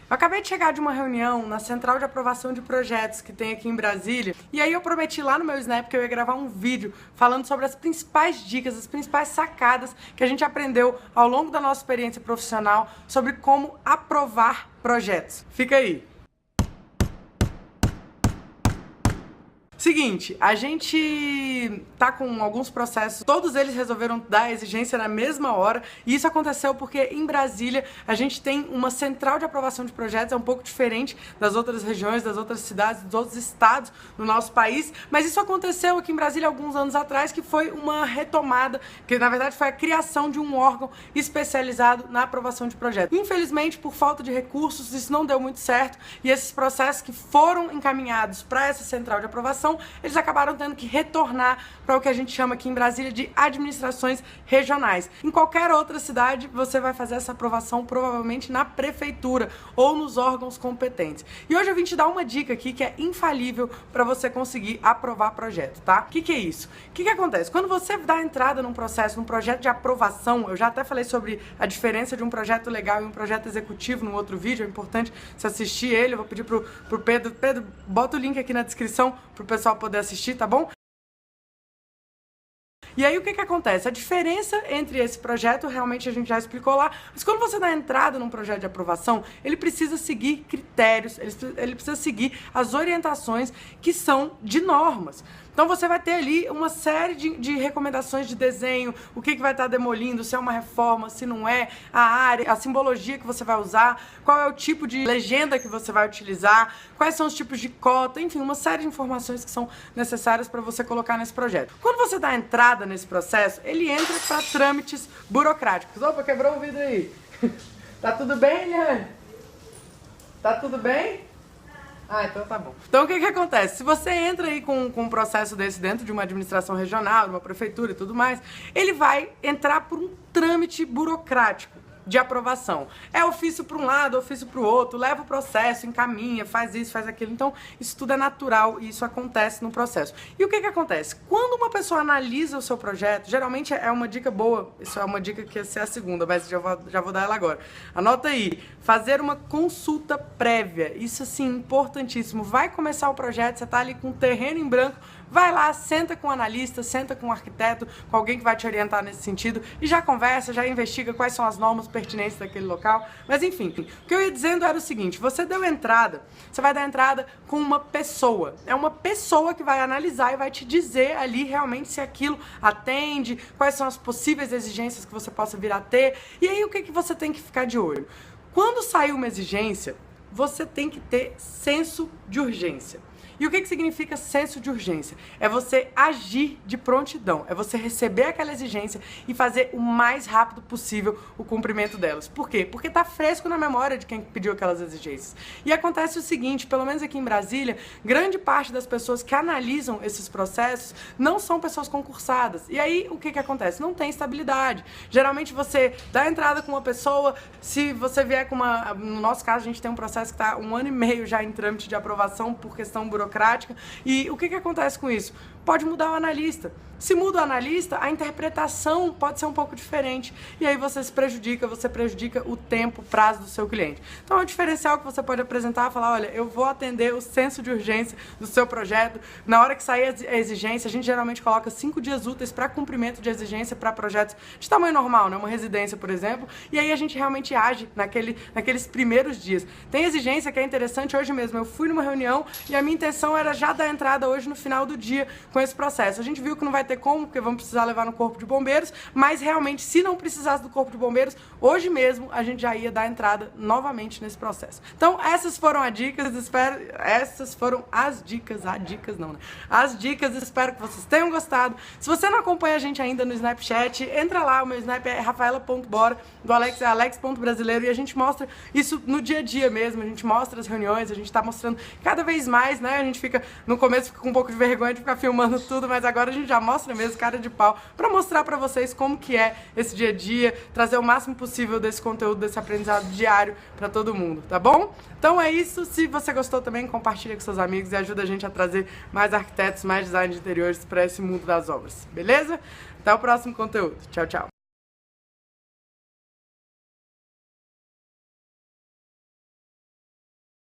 Eu acabei de chegar de uma reunião na Central de Aprovação de Projetos que tem aqui em Brasília, e aí eu prometi lá no meu Snap que eu ia gravar um vídeo falando sobre as principais dicas, as principais sacadas que a gente aprendeu ao longo da nossa experiência profissional sobre como aprovar projetos. Fica aí! Seguinte, a gente tá com alguns processos, todos eles resolveram dar exigência na mesma hora, e isso aconteceu porque em Brasília a gente tem uma central de aprovação de projetos, é um pouco diferente das outras regiões, das outras cidades, dos outros estados no nosso país, mas isso aconteceu aqui em Brasília alguns anos atrás, que foi uma retomada, que na verdade foi a criação de um órgão especializado na aprovação de projetos. Infelizmente, por falta de recursos, isso não deu muito certo, e esses processos que foram encaminhados para essa central de aprovação, eles acabaram tendo que retornar para o que a gente chama aqui em Brasília de administrações regionais. Em qualquer outra cidade, você vai fazer essa aprovação provavelmente na prefeitura ou nos órgãos competentes. E hoje eu vim te dar uma dica aqui que é infalível para você conseguir aprovar projeto, tá? O que é isso? O que acontece? Quando você dá entrada num processo, num projeto de aprovação, eu já até falei sobre a diferença de um projeto legal e um projeto executivo no outro vídeo, é importante você assistir ele, eu vou pedir pro Pedro, bota o link aqui na descrição pro pessoal poder assistir, tá bom? E aí o que acontece? A diferença entre esse projeto, realmente a gente já explicou lá, mas quando você dá entrada num projeto de aprovação, ele precisa seguir critérios, ele precisa seguir as orientações que são de normas. Então você vai ter ali uma série de recomendações de desenho, o que vai estar demolindo, se é uma reforma, se não é, a área, a simbologia que você vai usar, qual é o tipo de legenda que você vai utilizar, quais são os tipos de cota, enfim, uma série de informações que são necessárias para você colocar nesse projeto. Quando você dá entrada nesse processo, ele entra para trâmites burocráticos. Opa, quebrou o vidro aí. Tá tudo bem, Eliane? Tá tudo bem? Ah, então tá bom. Então o que acontece? Se você entra aí com um processo desse dentro de uma administração regional, de uma prefeitura e tudo mais, ele vai entrar por um trâmite burocrático de aprovação. É ofício para um lado, ofício para o outro, leva o processo, encaminha, faz isso, faz aquilo. Então, isso tudo é natural e isso acontece no processo. E o que acontece? Quando uma pessoa analisa o seu projeto, geralmente é uma dica boa, isso é uma dica que ia ser a segunda, mas já vou dar ela agora. Anota aí, fazer uma consulta prévia, isso assim, importantíssimo. Vai começar o projeto, você tá ali com o terreno em branco, vai lá, senta com o analista, senta com o arquiteto, com alguém que vai te orientar nesse sentido e já conversa, já investiga quais são as normas pertinentes daquele local. Mas enfim, o que eu ia dizendo era o seguinte, você deu entrada, você vai dar entrada com uma pessoa. É uma pessoa que vai analisar e vai te dizer ali realmente se aquilo atende, quais são as possíveis exigências que você possa vir a ter. E aí o que você tem que ficar de olho? Quando sair uma exigência, você tem que ter senso de urgência. E o que significa senso de urgência? É você agir de prontidão, é você receber aquela exigência e fazer o mais rápido possível o cumprimento delas. Por quê? Porque tá fresco na memória de quem pediu aquelas exigências. E acontece o seguinte, pelo menos aqui em Brasília, grande parte das pessoas que analisam esses processos não são pessoas concursadas. E aí, o que acontece? Não tem estabilidade. Geralmente você dá entrada com uma pessoa, se você vier com uma... No nosso caso, a gente tem um processo que tá 1 ano e meio já em trâmite de aprovação por questão burocrática. E o que acontece com isso? Pode mudar o analista. Se muda o analista, a interpretação pode ser um pouco diferente. E aí você se prejudica, você prejudica o tempo, o prazo do seu cliente. Então é um diferencial que você pode apresentar, falar, olha, eu vou atender o senso de urgência do seu projeto. Na hora que sair a exigência, a gente geralmente coloca 5 dias úteis para cumprimento de exigência para projetos de tamanho normal, né? Uma residência, por exemplo. E aí a gente realmente age naqueles primeiros dias. Tem exigência que é interessante. Hoje mesmo eu fui numa reunião e a minha intenção era já dar entrada hoje no final do dia com esse processo. A gente viu que não vai ter como, porque vamos precisar levar no Corpo de Bombeiros, mas realmente, se não precisasse do Corpo de Bombeiros, hoje mesmo a gente já ia dar entrada novamente nesse processo. Então, essas foram as dicas, as dicas, espero que vocês tenham gostado. Se você não acompanha a gente ainda no Snapchat, entra lá, o meu Snap é rafaela.bora, do Alex é alex.brasileiro, e a gente mostra isso no dia a dia mesmo, a gente mostra as reuniões, a gente tá mostrando cada vez mais, né, a gente fica, no começo fica com um pouco de vergonha de ficar filmando tudo, mas agora a gente já mostra mesmo, cara de pau, pra mostrar pra vocês como que é esse dia a dia, trazer o máximo possível desse conteúdo, desse aprendizado diário pra todo mundo, tá bom? Então é isso, se você gostou também, compartilha com seus amigos e ajuda a gente a trazer mais arquitetos, mais design de interiores pra esse mundo das obras, beleza? Até o próximo conteúdo, tchau, tchau!